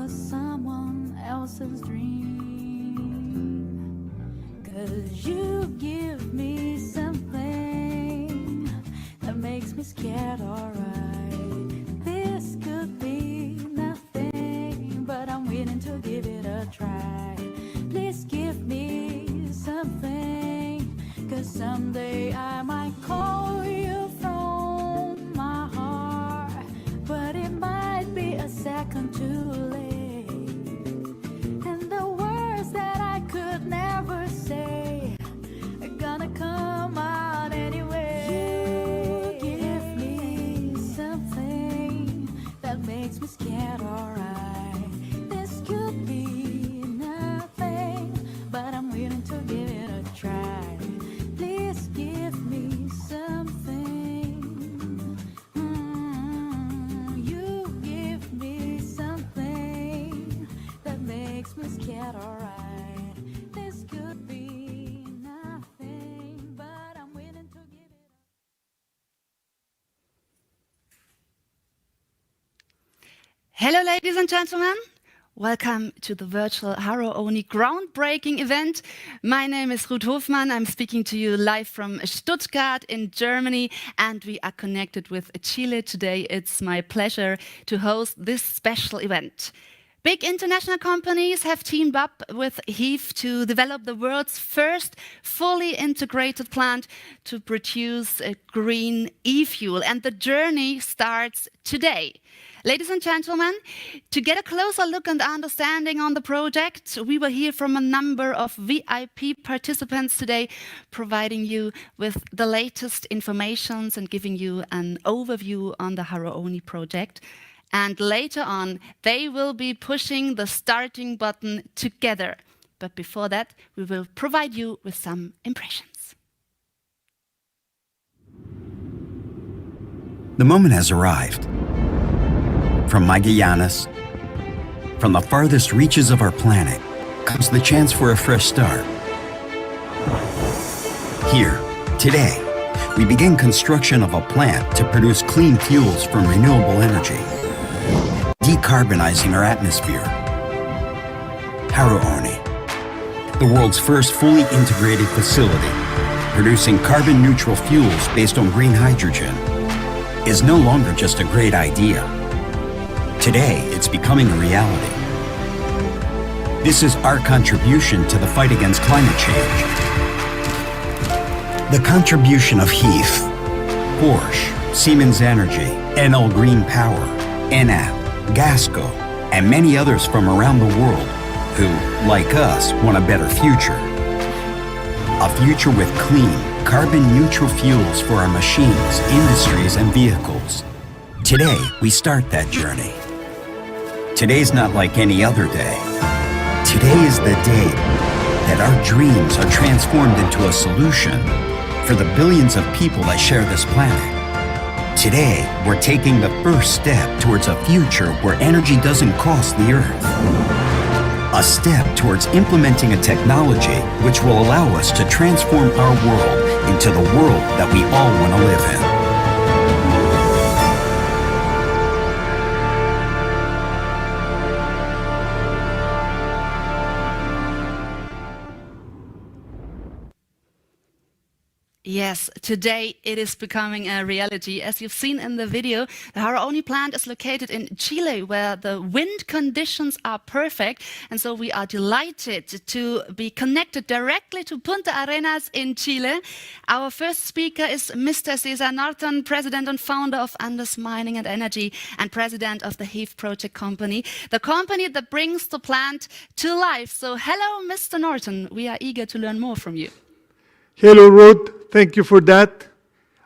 was someone else's dream. 'Cause you give me something that makes me scared, alright. This could be nothing, but I'm willing to give it a try. Please give me something, 'cause someday I might call you from my heart, but it might be a second too late. And the words that I could never say are gonna come out anyway. You give me something that makes me scared, alright. This could be nothing, but I'm willing to give it a try. Please give me something. You give me something that makes me scared, alright. This could be nothing, but I'm willing to give it a Hello, ladies and gentlemen. Welcome to the virtual Haru Oni groundbreaking event. My name is Ruth Hofmann. I'm speaking to you live from Stuttgart in Germany, and we are connected with Chile today. It's my pleasure to host this special event. Big international companies have teamed up with HIF to develop the world's first fully integrated plant to produce a green e-fuel, and the journey starts today. Ladies and gentlemen, to get a closer look and understanding on the project, we will hear from a number of VIP participants today, providing you with the latest informations and giving you an overview on the Haru Oni project. And later on, they will be pushing the starting button together. But before that, we will provide you with some impressions. The moment has arrived. From Magallanes, from the farthest reaches of our planet, comes the chance for a fresh start. Here, today, we begin construction of a plant to produce clean fuels from renewable energy, decarbonizing our atmosphere. Haru Oni, the world's first fully integrated facility, producing carbon-neutral fuels based on green hydrogen, is no longer just a great idea. Today, it's becoming a reality. This is our contribution to the fight against climate change. The contribution of HIF, Porsche, Siemens Energy, NL Green Power, ENAP, Gasco, and many others from around the world who, like us, want a better future. A future with clean, carbon-neutral fuels for our machines, industries, and vehicles. Today, we start that journey. Today's not like any other day. Today is the day that our dreams are transformed into a solution for the billions of people that share this planet. Today, we're taking the first step towards a future where energy doesn't cost the Earth. A step towards implementing a technology which will allow us to transform our world into the world that we all want to live in. Yes, today it is becoming a reality. As you've seen in the video, the Haru Oni plant is located in Chile, where the wind conditions are perfect. And so we are delighted to be connected directly to Punta Arenas in Chile. Our first speaker is Mr. Cesar Norton, president and founder of Andes Mining and Energy and president of the HIF project company, the company that brings the plant to life. So hello, Mr. Norton. We are eager to learn more from you. Hello, Ruth. Thank you for that.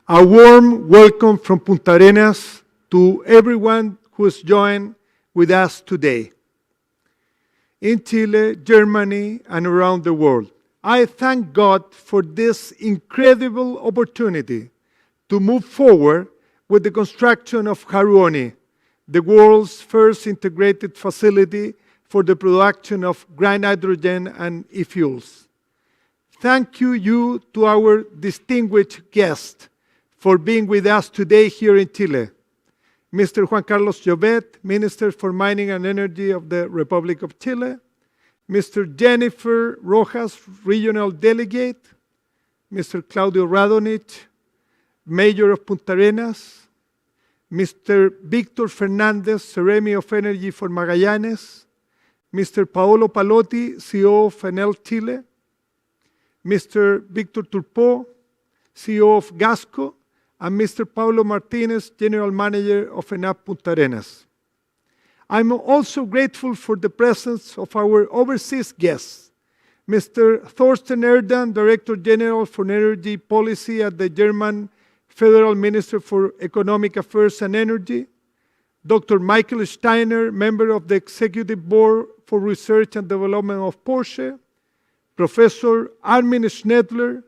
A warm welcome from Punta Arenas to everyone who has joined with us today. In Chile, Germany, and around the world, I thank God for this incredible opportunity to move forward with the construction of Haru Oni, the world's first integrated facility for the production of green hydrogen and e-fuels. Thank you to our distinguished guests for being with us today here in Chile. Mr. Juan Carlos Llobet, Minister for Mining and Energy of the Republic of Chile, Mr. Jennifer Rojas, Regional Delegate, Mr. Claudio Radonich, Mayor of Punta Arenas, Mr. Victor Fernandez, Ceremi of Energy for Magallanes, Mr. Paolo Palotti, CEO of Enel Chile, Mr. Victor Turpo, CEO of Gasco, and Mr. Paulo Martinez, General Manager of ENAP Punta Arenas. I'm also grateful for the presence of our overseas guests, Mr. Thorsten Erdan, Director General for Energy Policy at the German Federal Minister for Economic Affairs and Energy, Dr. Michael Steiner, Member of the Executive Board for Research and Development of Porsche, Professor Armin Schnedler,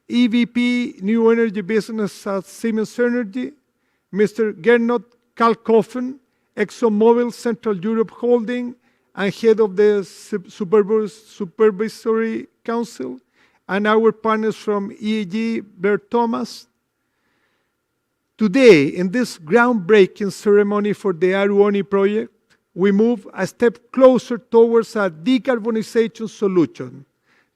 EVP New Energy Business at Siemens Energy, Mr. Gernot Kalkofen, ExxonMobil Central Europe Holding and Head of the Supervisory Council, and our partners from EEG, Bert Thomas. Today, in this groundbreaking ceremony for the Haru Oni project, we move a step closer towards a decarbonization solution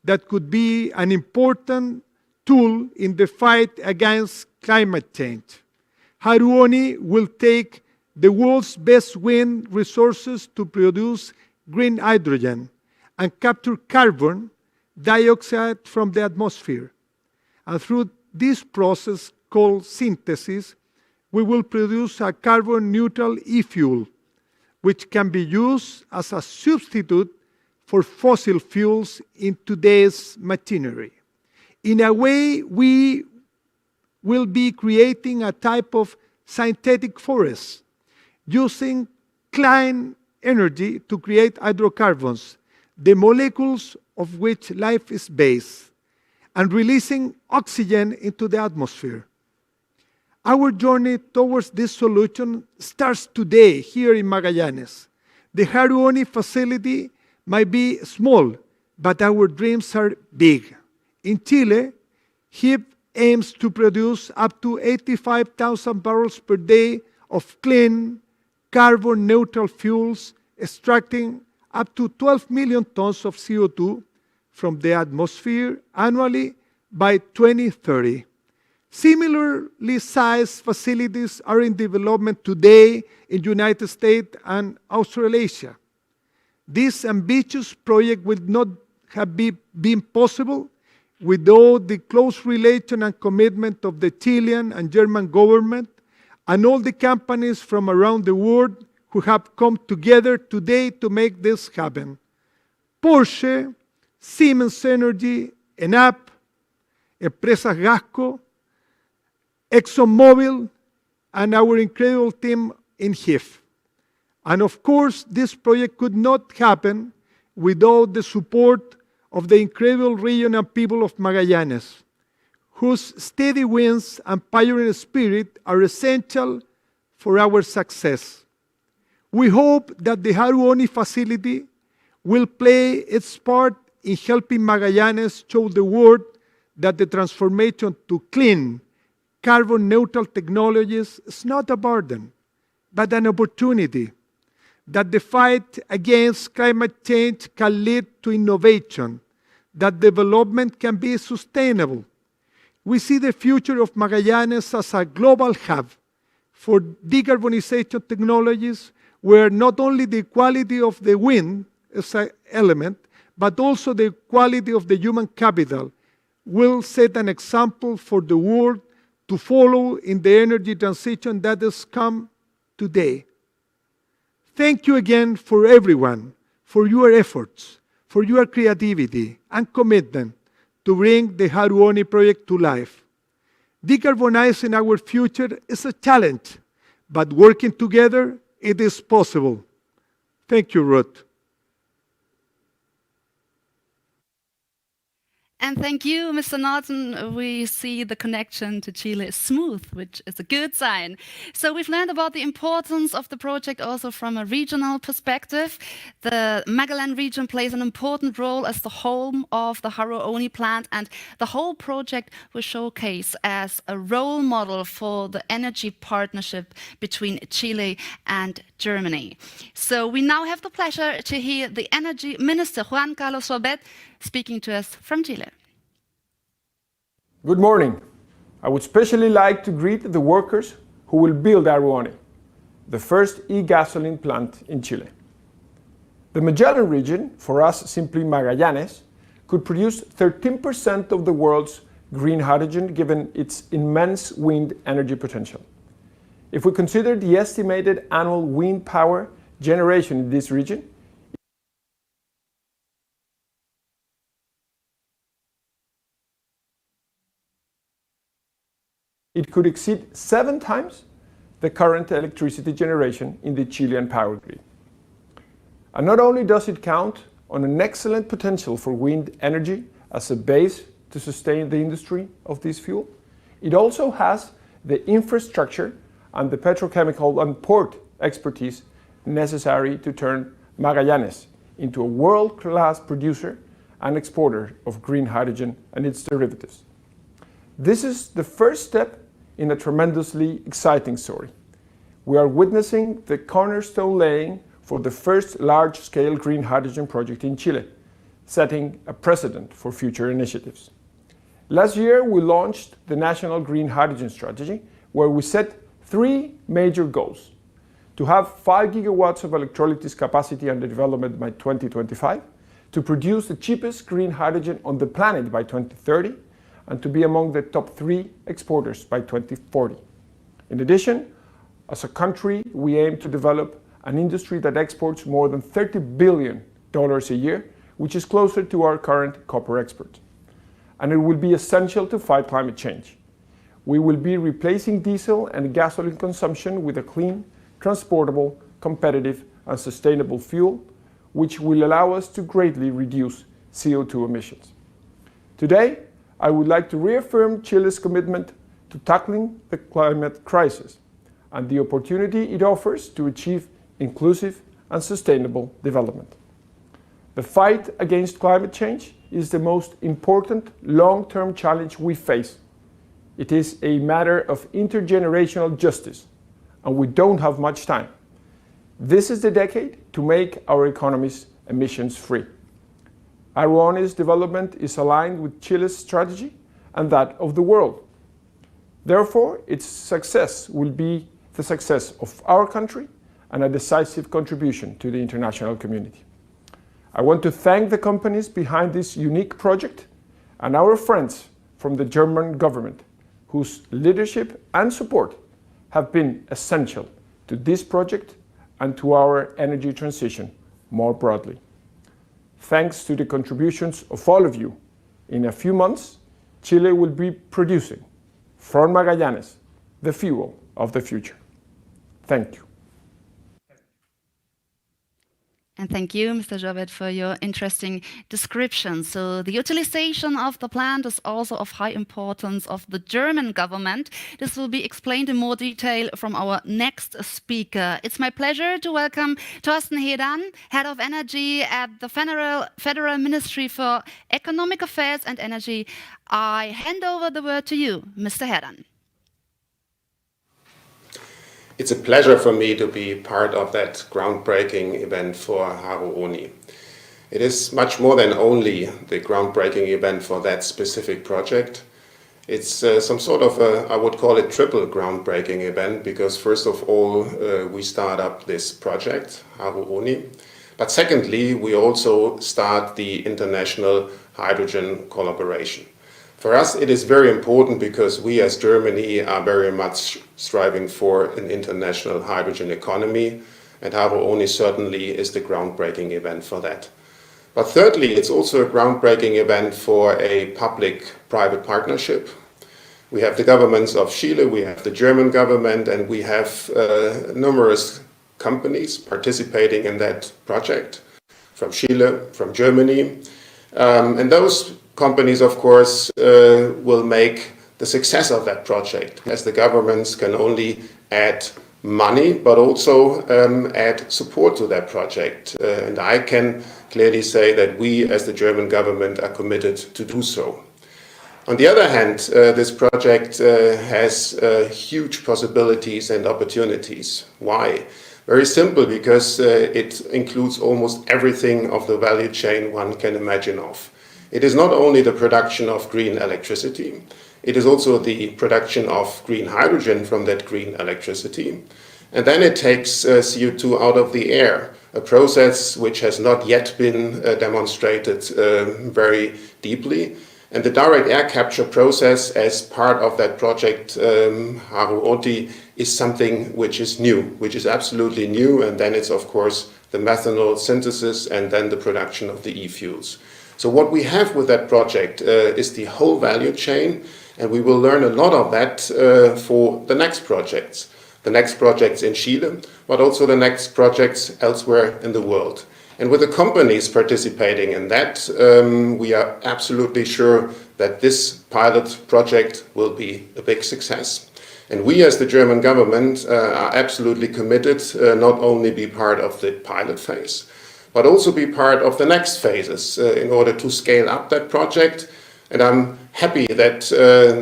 that could be an important tool in the fight against climate change. Haru Oni will take the world's best wind resources to produce green hydrogen and capture carbon dioxide from the atmosphere. And through this process called synthesis, we will produce a carbon-neutral e-fuel, which can be used as a substitute for fossil fuels in today's machinery. In a way, we will be creating a type of synthetic forest, using clean energy to create hydrocarbons, the molecules of which life is based, and releasing oxygen into the atmosphere. Our journey towards this solution starts today here in Magallanes. The Haru Oni facility might be small, but our dreams are big. In Chile, HIF aims to produce up to 85,000 barrels per day of clean, carbon-neutral fuels, extracting up to 12 million tons of CO2 from the atmosphere annually by 2030. Similarly sized facilities are in development today in the United States and Australasia. This ambitious project would not have been possible without the close relation and commitment of the Chilean and German government and all the companies from around the world who have come together today to make this happen. Porsche, Siemens Energy, ENAP, Empresas Gasco, ExxonMobil, and our incredible team in HIF. And of course, this project could not happen without the support of the incredible region and people of Magallanes, whose steady winds and pioneering spirit are essential for our success. We hope that the Haru Oni facility will play its part in helping Magallanes show the world that the transformation to clean, carbon-neutral technologies is not a burden, but an opportunity, that the fight against climate change can lead to innovation, that development can be sustainable. We see the future of Magallanes as a global hub for decarbonization technologies, where not only the quality of the wind is an element, but also the quality of the human capital will set an example for the world to follow in the energy transition that has come today. Thank you again for everyone, for your efforts, for your creativity and commitment to bring the Haru Oni project to life. Decarbonizing our future is a challenge, but working together, it is possible. Thank you, Ruth. And thank you, Mr. Norton. We see the connection to Chile is smooth, which is a good sign. So we've learned about the importance of the project also from a regional perspective. The Magallanes region plays an important role as the home of the Haru Oni plant, and the whole project will showcase as a role model for the energy partnership between Chile and Germany. So we now have the pleasure to hear the Energy Minister, Juan Carlos Robet, speaking to us from Chile. Good morning. I would especially like to greet the workers who will build Haru Oni, the first e-gasoline plant in Chile. The Magellan region, for us simply Magallanes, could produce 13% of the world's green hydrogen given its immense wind energy potential. If we consider the estimated annual wind power generation in this region, it could exceed 7 times the current electricity generation in the Chilean power grid. And not only does it count on an excellent potential for wind energy as a base to sustain the industry of this fuel, it also has the infrastructure and the petrochemical and port expertise necessary to turn Magallanes into a world-class producer and exporter of green hydrogen and its derivatives. This is the first step in a tremendously exciting story. We are witnessing the cornerstone laying for the first large-scale green hydrogen project in Chile, setting a precedent for future initiatives. Last year, we launched the National Green Hydrogen Strategy, where we set 3 major goals: to have 5 gigawatts of electrolysis capacity under development by 2025, to produce the cheapest green hydrogen on the planet by 2030, and to be among the top 3 exporters by 2040. In addition, as a country, we aim to develop an industry that exports more than $30 billion a year, which is closer to our current copper export. And it will be essential to fight climate change. We will be replacing diesel and gasoline consumption with a clean, transportable, competitive, and sustainable fuel, which will allow us to greatly reduce CO2 emissions. Today, I would like to reaffirm Chile's commitment to tackling the climate crisis and the opportunity it offers to achieve inclusive and sustainable development. The fight against climate change is the most important long-term challenge we face. It is a matter of intergenerational justice, and we don't have much time. This is the decade to make our economies emissions-free. Haru Oni's development is aligned with Chile's strategy and that of the world. Therefore, its success will be the success of our country and a decisive contribution to the international community. I want to thank the companies behind this unique project and our friends from the German government, whose leadership and support have been essential to this project and to our energy transition more broadly. Thanks to the contributions of all of you, in a few months, Chile will be producing from Magallanes the fuel of the future. Thank you. And thank you, Mr. Jovet, for your interesting description. So the utilization of the plant is also of high importance of the German government. This will be explained in more detail from our next speaker. It's my pleasure to welcome Thorsten Hedan, Head of Energy at the Federal Ministry for Economic Affairs and Energy. I hand over the word to you, Mr. Hedan. It's a pleasure for me to be part of that groundbreaking event for Haru Oni. It is much more than only the groundbreaking event for that specific project. It's some sort of I would call it triple groundbreaking event, because first of all, we start up this project, Haru Oni. But secondly, we also start the international hydrogen collaboration. For us, it is very important because we as Germany are very much striving for an international hydrogen economy, and Haru Oni certainly is the groundbreaking event for that. But thirdly, it's also a groundbreaking event for a public-private partnership. We have the governments of Chile, we have the German government, and we have numerous companies participating in that project from Chile, from Germany. And those companies, of course, will make the success of that project, as the governments can only add money, but also add support to that project. And I can clearly say that we, as the German government, are committed to do so. On the other hand, this project has huge possibilities and opportunities. Why? Very simple, because it includes almost everything of the value chain one can imagine of. It is not only the production of green electricity, it is also the production of green hydrogen from that green electricity. And then it takes CO2 out of the air, a process which has not yet been demonstrated very deeply. And the direct air capture process as part of that project, Haru Oni, is something which is new, which is absolutely new. And then it's, of course, the methanol synthesis and then the production of the e-fuels. So what we have with that project is the whole value chain, and we will learn a lot of that for the next projects. The next projects in Chile, but also the next projects elsewhere in the world. And with the companies participating in that, we are absolutely sure that this pilot project will be a big success. And we, as the German government, are absolutely committed not only be part of the pilot phase, but also be part of the next phases in order to scale up that project. And I'm happy that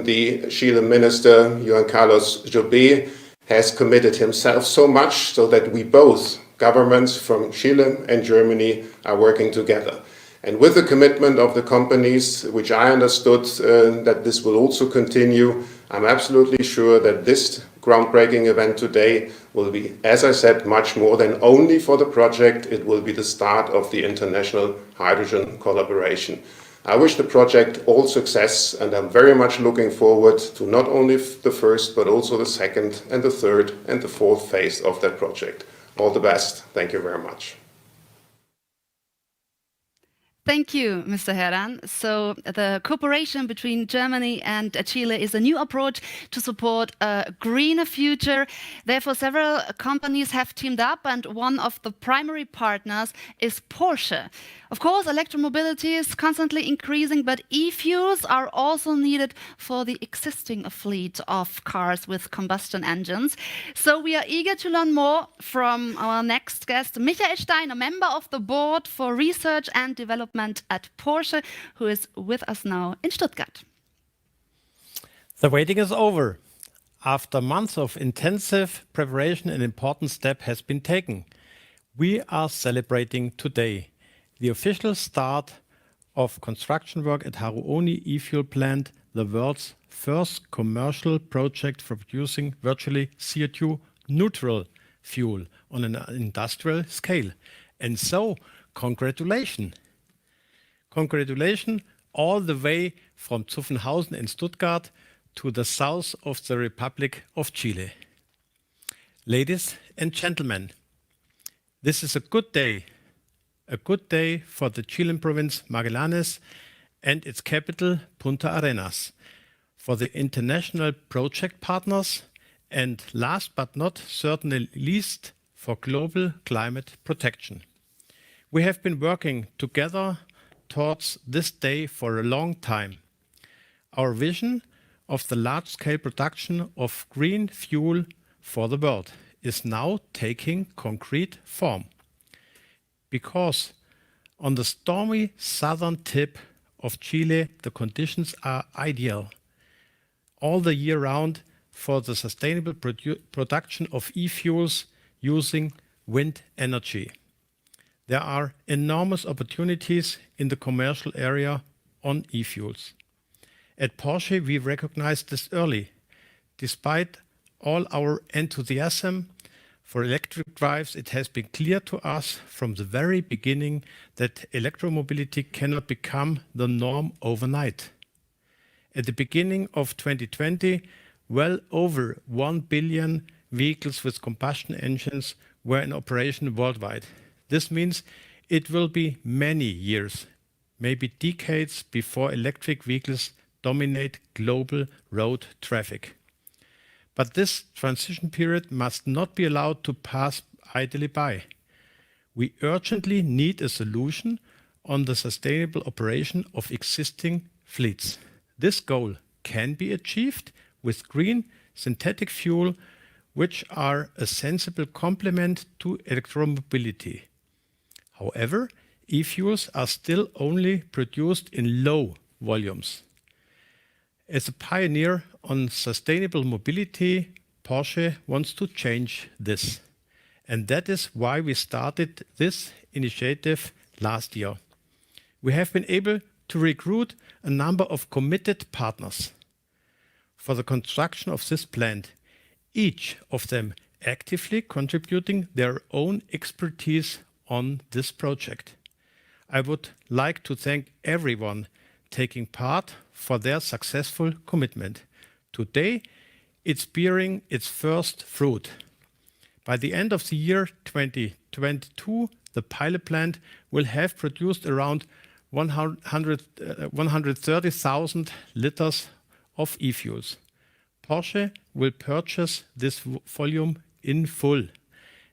the Chile minister, Juan Carlos Jobé, has committed himself so much so that we both, governments from Chile and Germany, are working together. And with the commitment of the companies, which I understood that this will also continue, I'm absolutely sure that this groundbreaking event today will be, as I said, much more than only for the project. It will be the start of the international hydrogen collaboration. I wish the project all success, and I'm very much looking forward to not only the first, but also the second and the third and the fourth phase of that project. All the best. Thank you very much. Thank you, Mr. Herran. So the cooperation between Germany and Chile is a new approach to support a greener future. Therefore, several companies have teamed up, and one of the primary partners is Porsche. Of course, electromobility is constantly increasing, but e-fuels are also needed for the existing fleet of cars with combustion engines. So we are eager to learn more from our next guest, Michael Stein, a member of the board for research and development at Porsche, who is with us now in Stuttgart. The waiting is over. After months of intensive preparation, an important step has been taken. We are celebrating today the official start of construction work at Haru Oni e-fuel plant, the world's first commercial project for producing virtually CO2 neutral fuel on an industrial scale. And so, congratulations. Congratulations all the way from Zuffenhausen in Stuttgart to the south of the Republic of Chile. Ladies and gentlemen, this is a good day for the Chilean province Magallanes and its capital Punta Arenas, for the international project partners, and last but not certainly least, for global climate protection. We have been working together towards this day for a long time. Our vision of the large-scale production of green fuel for the world is now taking concrete form. Because on the stormy southern tip of Chile, the conditions are ideal all the year round for the sustainable production of e-fuels using wind energy. There are enormous opportunities in the commercial area on e-fuels. At Porsche, we recognized this early. Despite all our enthusiasm for electric drives, it has been clear to us from the very beginning that electromobility cannot become the norm overnight. At the beginning of 2020, well over 1 billion vehicles with combustion engines were in operation worldwide. This means it will be many years, maybe decades, before electric vehicles dominate global road traffic. But this transition period must not be allowed to pass idly by. We urgently need a solution on the sustainable operation of existing fleets. This goal can be achieved with green synthetic fuel, which are a sensible complement to electromobility. However, e-fuels are still only produced in low volumes. As a pioneer on sustainable mobility, Porsche wants to change this. And that is why we started this initiative last year. We have been able to recruit a number of committed partners for the construction of this plant, each of them actively contributing their own expertise on this project. I would like to thank everyone taking part for their successful commitment. Today, it's bearing its first fruit. By the end of the year 2022, the pilot plant will have produced around 130,000 liters of e-fuels. Porsche will purchase this volume in full,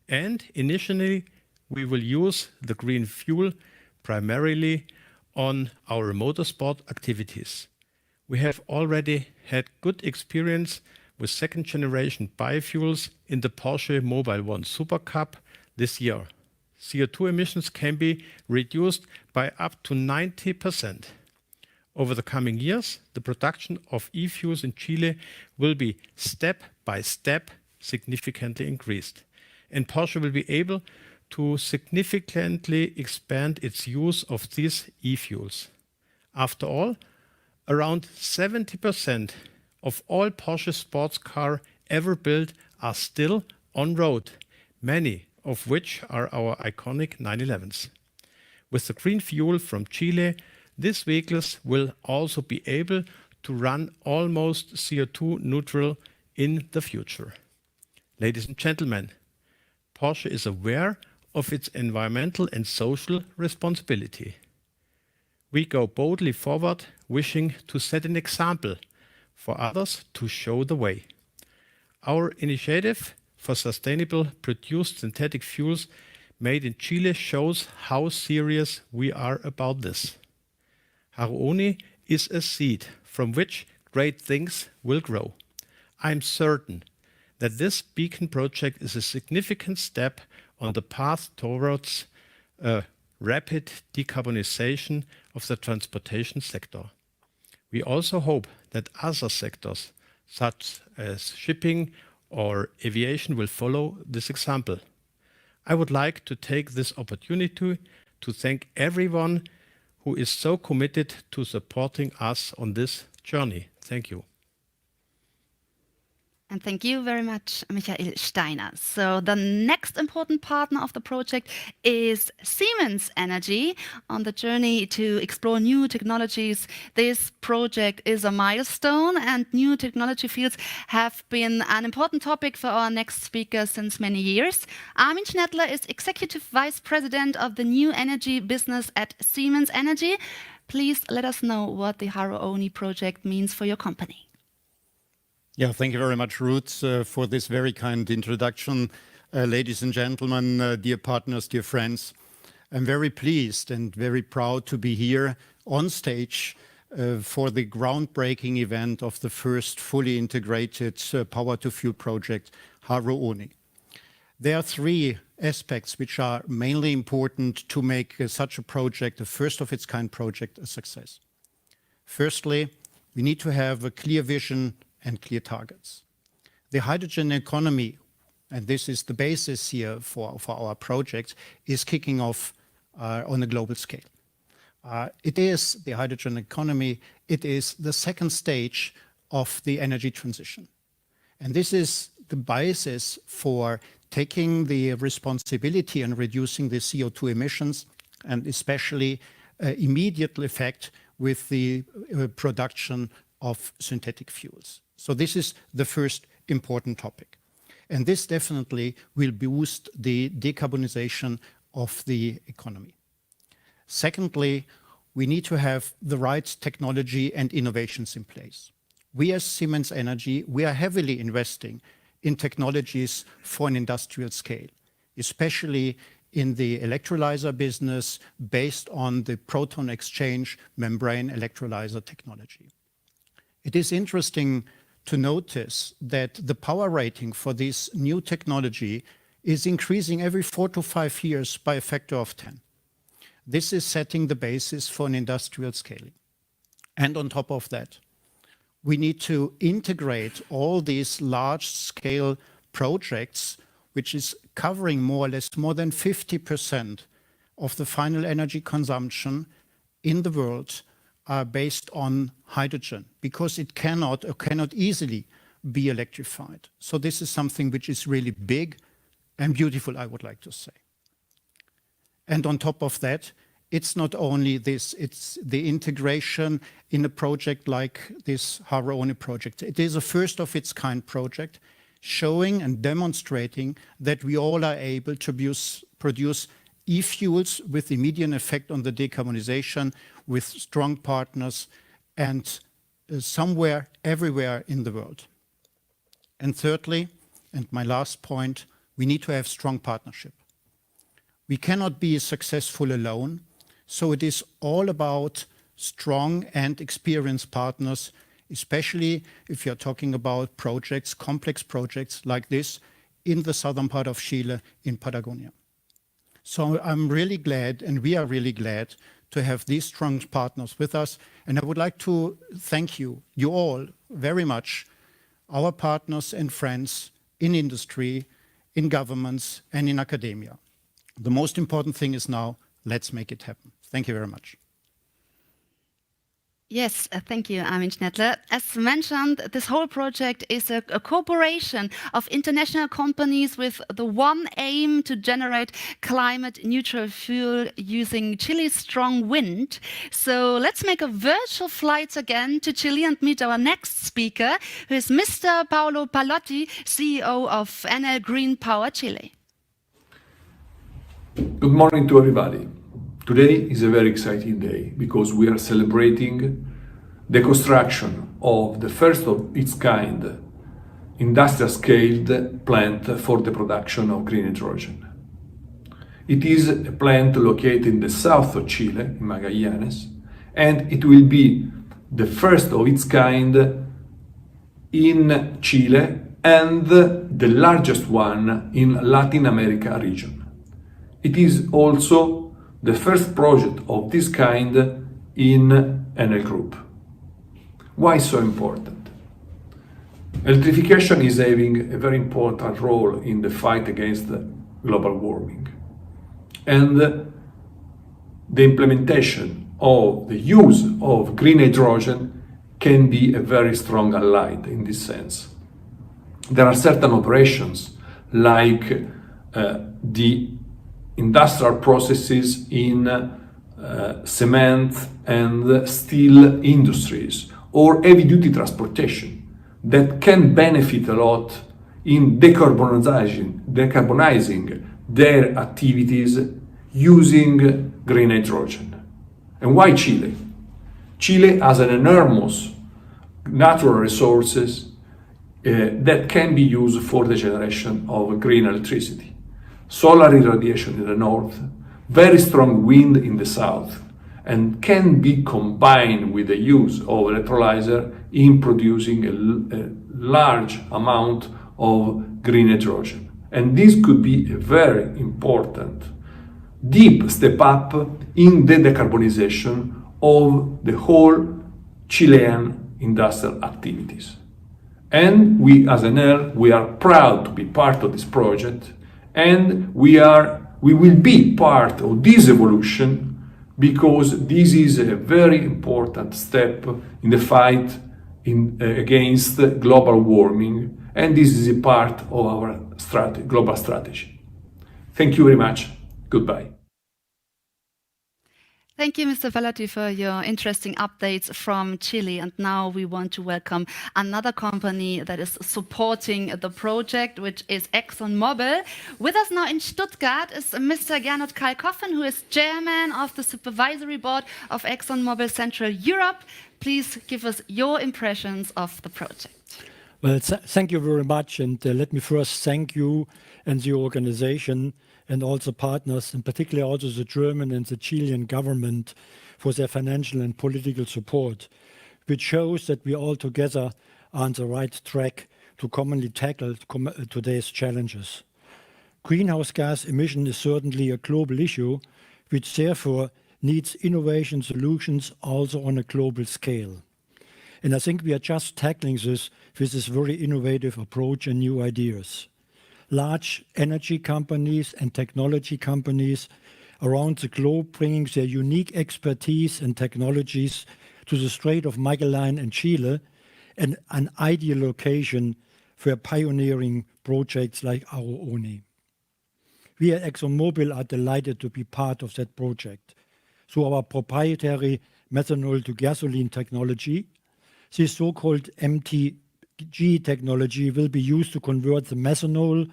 and initially we will use the green fuel primarily on our motorsport activities. We have already had good experience with second-generation biofuels in the Porsche Mobile One Super Cup this year. CO2 emissions can be reduced by up to 90%. Over the coming years, the production of e-fuels in Chile will be step by step significantly increased, and Porsche will be able to significantly expand its use of these e-fuels. After all, around 70% of all Porsche sports cars ever built are still on road, many of which are our iconic 911s. With the green fuel from Chile, these vehicles will also be able to run almost CO2 neutral in the future. Ladies and gentlemen, Porsche is aware of its environmental and social responsibility. We go boldly forward, wishing to set an example for others to show the way. Our initiative for sustainable produced synthetic fuels made in Chile shows how serious we are about this. Haru Oni is a seed from which great things will grow. I am certain that this beacon project is a significant step on the path towards a rapid decarbonization of the transportation sector. We also hope that other sectors, such as shipping or aviation, will follow this example. I would like to take this opportunity to thank everyone who is so committed to supporting us on this journey. Thank you. And thank you very much, Michael Steiner. So the next important partner of the project is Siemens Energy on the journey to explore new technologies. This project is a milestone, and new technology fields have been an important topic for our next speaker since many years. Armin Schnettler is Executive Vice President of the New Energy Business at Siemens Energy. Please let us know what the Haru Oni project means for your company. Yeah, thank you very much, Ruth, for this very kind introduction. Ladies and gentlemen, dear partners, dear friends, I'm very pleased and very proud to be here on stage for the groundbreaking event of the first fully integrated power-to-fuel project, Haru Oni. There are three aspects which are mainly important to make such a project, a first-of-its-kind project, a success. Firstly, we need to have a clear vision and clear targets. The hydrogen economy, and this is the basis here for our project, is kicking off on a global scale. It is the hydrogen economy, it is the second stage of the energy transition. And this is the basis for taking the responsibility and reducing the CO2 emissions, and especially immediate effect with the production of synthetic fuels. So this is the first important topic. And this definitely will boost the decarbonization of the economy. Secondly, we need to have the right technology and innovations in place. We as Siemens Energy, we are heavily investing in technologies for an industrial scale, especially in the electrolyzer business based on the proton exchange membrane electrolyzer technology. It is interesting to notice that the power rating for this new technology is increasing every 4 to 5 years by a factor of 10. This is setting the basis for an industrial scaling. And on top of that, we need to integrate all these large-scale projects, which is covering more or less more than 50% of the final energy consumption in the world are based on hydrogen, because it cannot easily be electrified. So this is something which is really big and beautiful, I would like to say. And on top of that, it's not only this, it's the integration in a project like this Haru Oni project. It is a first of its kind project, showing and demonstrating that we all are able to produce e-fuels with immediate effect on the decarbonization with strong partners and somewhere, everywhere in the world. And thirdly, and my last point, we need to have strong partnership. We cannot be successful alone, so it is all about strong and experienced partners, especially if you're talking about projects, complex projects like this in the southern part of Chile, in Patagonia. So I'm really glad, and we are really glad, to have these strong partners with us. And I would like to thank you all very much, our partners and friends in industry, in governments, and in academia. The most important thing is now, let's make it happen. Thank you very much. Yes, thank you, Armin Schnettler. As mentioned, this whole project is a cooperation of international companies with the one aim to generate climate-neutral fuel using Chile's strong wind. So let's make a virtual flight again to Chile and meet our next speaker, who is Mr. Paolo Pallotti, CEO of Enel Green Power Chile. Good morning to everybody. Today is a very exciting day because we are celebrating the construction of the first of its kind industrial scaled plant for the production of green hydrogen. It is a plant located in the south of Chile, in Magallanes, and it will be the first of its kind in Chile and the largest one in Latin America region. It is also the first project of this kind in Enel Group. Why so important? Electrification is having a very important role in the fight against global warming. And the implementation of the use of green hydrogen can be a very strong ally in this sense. There are certain operations like the industrial processes in cement and steel industries or heavy-duty transportation that can benefit a lot in decarbonizing their activities using green hydrogen. And why Chile? Chile has an enormous natural resources that can be used for the generation of green electricity. Solar irradiation in the north, very strong wind in the south, and can be combined with the use of electrolyzer in producing a large amount of green hydrogen. And this could be a very important, deep step up in the decarbonization of the whole Chilean industrial activities. And we as Enel, we are proud to be part of this project. And we will be part of this evolution because this is a very important step in the fight against global warming, and this is a part of our global strategy. Thank you very much. Goodbye. Thank you, Mr. Pallotti, for your interesting updates from Chile. And now we want to welcome another company that is supporting the project, which is ExxonMobil. With us now in Stuttgart is Mr. Gernot Kalkofen, who is chairman of the supervisory board of ExxonMobil Central Europe. Please give us your impressions of the project. Well, thank you very much. And let me first thank you and the organization and also partners, and particularly also the German and the Chilean government for their financial and political support, which shows that we all together are on the right track to commonly tackle today's challenges. Greenhouse gas emission is certainly a global issue, which therefore needs innovation solutions also on a global scale. And I think we are just tackling this with this very innovative approach and new ideas. Large energy companies and technology companies around the globe bringing their unique expertise and technologies to the Strait of Magellan in Chile, and an ideal location for pioneering projects like Haru Oni. We at ExxonMobil are delighted to be part of that project. Through our proprietary methanol to gasoline technology, this so-called MTG technology will be used to convert the methanol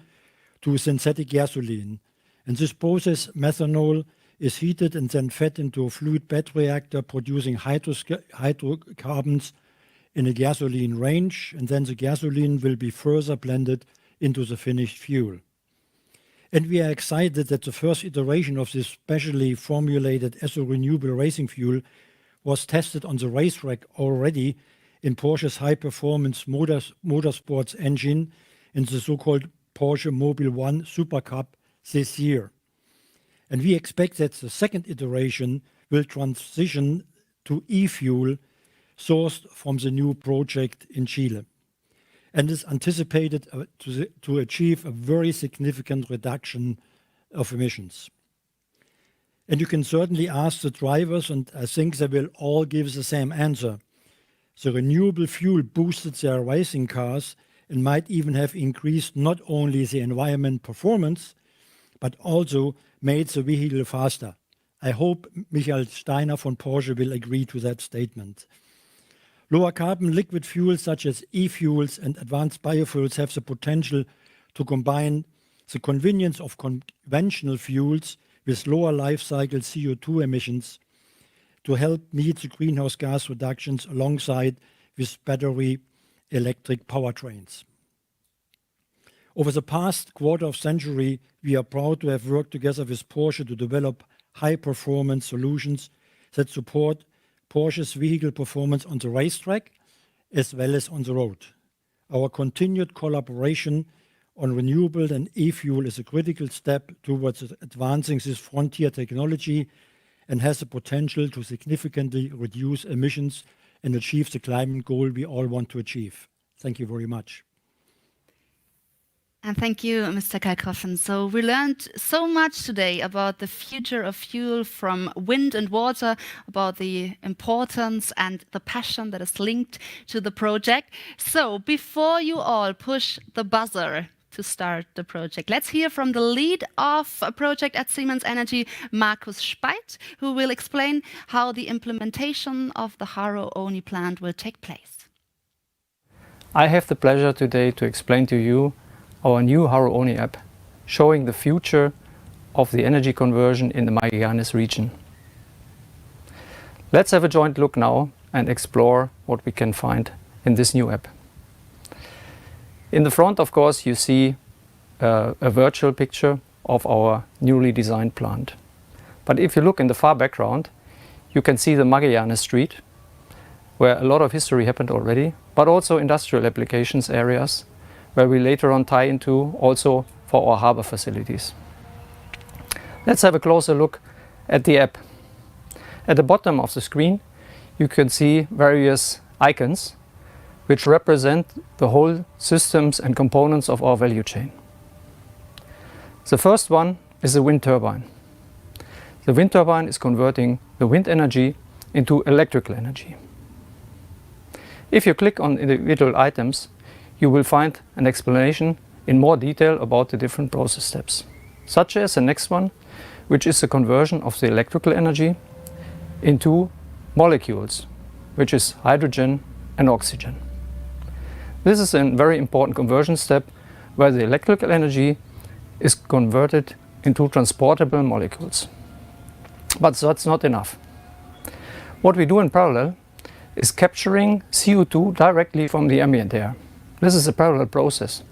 to synthetic gasoline. In this process, methanol is heated and then fed into a fluid bed reactor producing hydrocarbons in a gasoline range, and then the gasoline will be further blended into the finished fuel. And we are excited that the first iteration of this specially formulated as a renewable racing fuel was tested on the racetrack already in Porsche's high-performance motorsports engine in the so-called Porsche Mobile 1 Super Cup this year. And we expect that the second iteration will transition to e-fuel sourced from the new project in Chile, and is anticipated to achieve a very significant reduction of emissions. And you can certainly ask the drivers, and I think they will all give the same answer. The renewable fuel boosted their racing cars and might even have increased not only the environment performance, but also made the vehicle faster. I hope Michael Steiner von Porsche will agree to that statement. Lower carbon liquid fuels such as e-fuels and advanced biofuels have the potential to combine the convenience of conventional fuels with lower life cycle CO2 emissions to help meet the greenhouse gas reductions alongside with battery electric powertrains. Over the past quarter of century, we are proud to have worked together with Porsche to develop high-performance solutions that support Porsche's vehicle performance on the racetrack as well as on the road. Our continued collaboration on renewable and e-fuel is a critical step towards advancing this frontier technology and has the potential to significantly reduce emissions and achieve the climate goal we all want to achieve. Thank you very much. And thank you, Mr. Kalkofen. So we learned so much today about the future of fuel from wind and water, about the importance and the passion that is linked to the project. So before you all push the buzzer to start the project, let's hear from the lead of a project at Siemens Energy, Markus Speit, who will explain how the implementation of the Haru Oni plant will take place. I have the pleasure today to explain to you our new Haru Oni app, showing the future of the energy conversion in the Magallanes region. Let's have a joint look now and explore what we can find in this new app. In the front, of course, you see a virtual picture of our newly designed plant. But if you look in the far background, you can see the Magallanes Street, where a lot of history happened already, but also industrial applications areas, where we later on tie into also for our harbor facilities. Let's have a closer look at the app. At the bottom of the screen, you can see various icons which represent the whole systems and components of our value chain. The first one is the wind turbine. The wind turbine is converting the wind energy into electrical energy. If you click on individual items, you will find an explanation in more detail about the different process steps, such as the next one, which is the conversion of the electrical energy into molecules, which is hydrogen and oxygen. This is a very important conversion step where the electrical energy is converted into transportable molecules. But that's not enough. What we do in parallel is capturing CO2 directly from the ambient air This is a parallel process.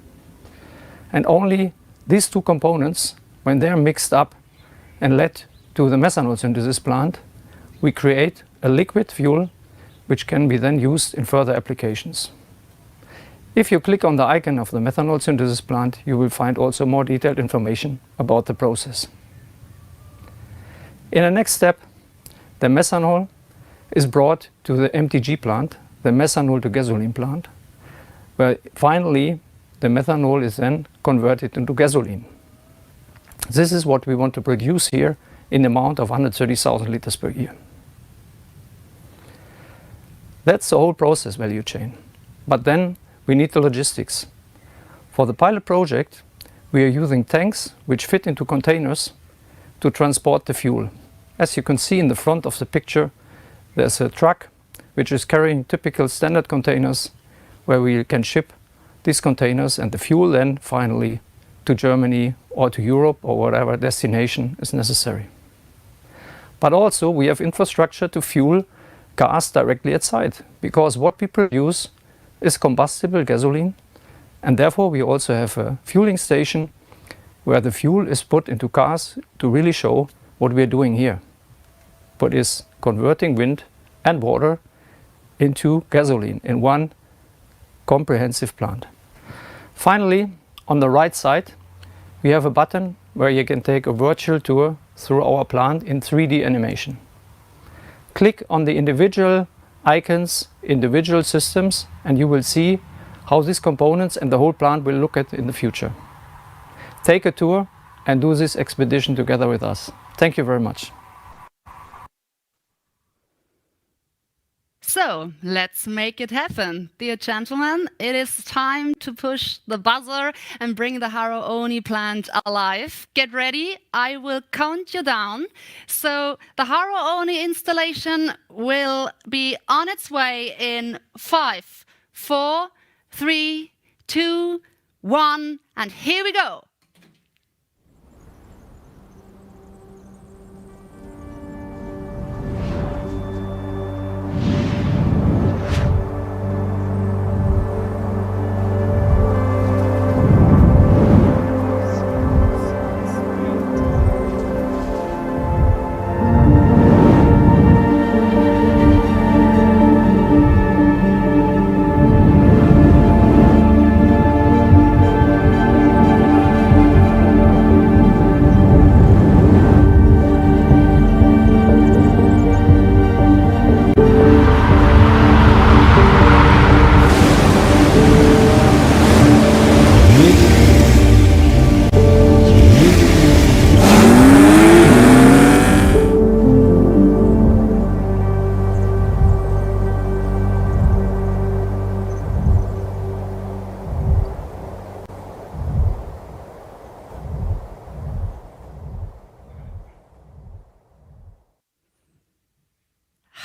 And only these two components, when they're mixed up and led to the methanol synthesis plant, we create a liquid fuel which can be then used in further applications. If you click on the icon of the methanol synthesis plant, you will find also more detailed information about the process. In the next step, the methanol is brought to the MTG plant, the methanol to gasoline plant, where finally the methanol is then converted into gasoline. This is what we want to produce here in the amount of 130,000 liters per year. That's the whole process value chain. But then we need the logistics. For the pilot project, we are using tanks which fit into containers to transport the fuel. As you can see in the front of the picture, there's a truck which is carrying typical standard containers where we can ship these containers and the fuel then finally to Germany or to Europe or whatever destination is necessary. But also we have infrastructure to fuel cars directly at site, because what we produce is combustible gasoline, and therefore we also have a fueling station where the fuel is put into cars to really show what we are doing here, but is converting wind and water into gasoline in one comprehensive plant. Finally, on the right side, we have a button where you can take a virtual tour through our plant in 3D animation. Click on the individual icons, individual systems, and you will see how these components and the whole plant will look at in the future. Take a tour and do this expedition together with us. Thank you very much. So let's make it happen. Dear gentlemen, it is time to push the buzzer and bring the Haru Oni plant alive. Get ready, I will count you down. So the Haru Oni installation will be on its way in 5, 4, 3, 2, 1, and here we go.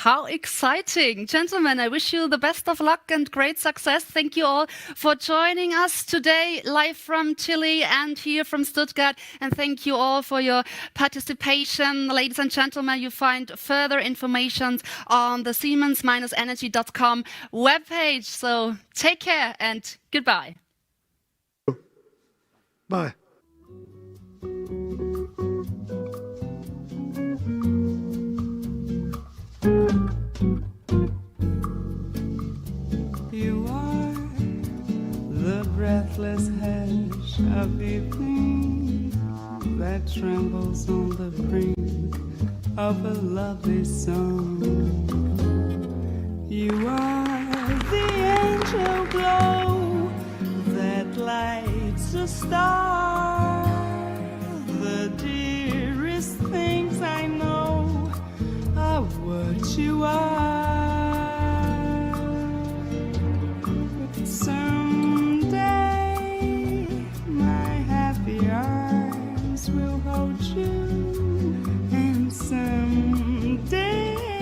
How exciting. Gentlemen, I wish you the best of luck and great success. Thank you all for joining us today, live from Chile and here from Stuttgart. And thank you all for your participation. Ladies and gentlemen, you find further information on the Siemens-Energy.com webpage. So take care and goodbye. Bye. You are the breathless hush of evening that trembles on the brink of a lovely song. You are the angel glow that lights a star. The dearest things I know are what you are. Someday my happy arms will hold you.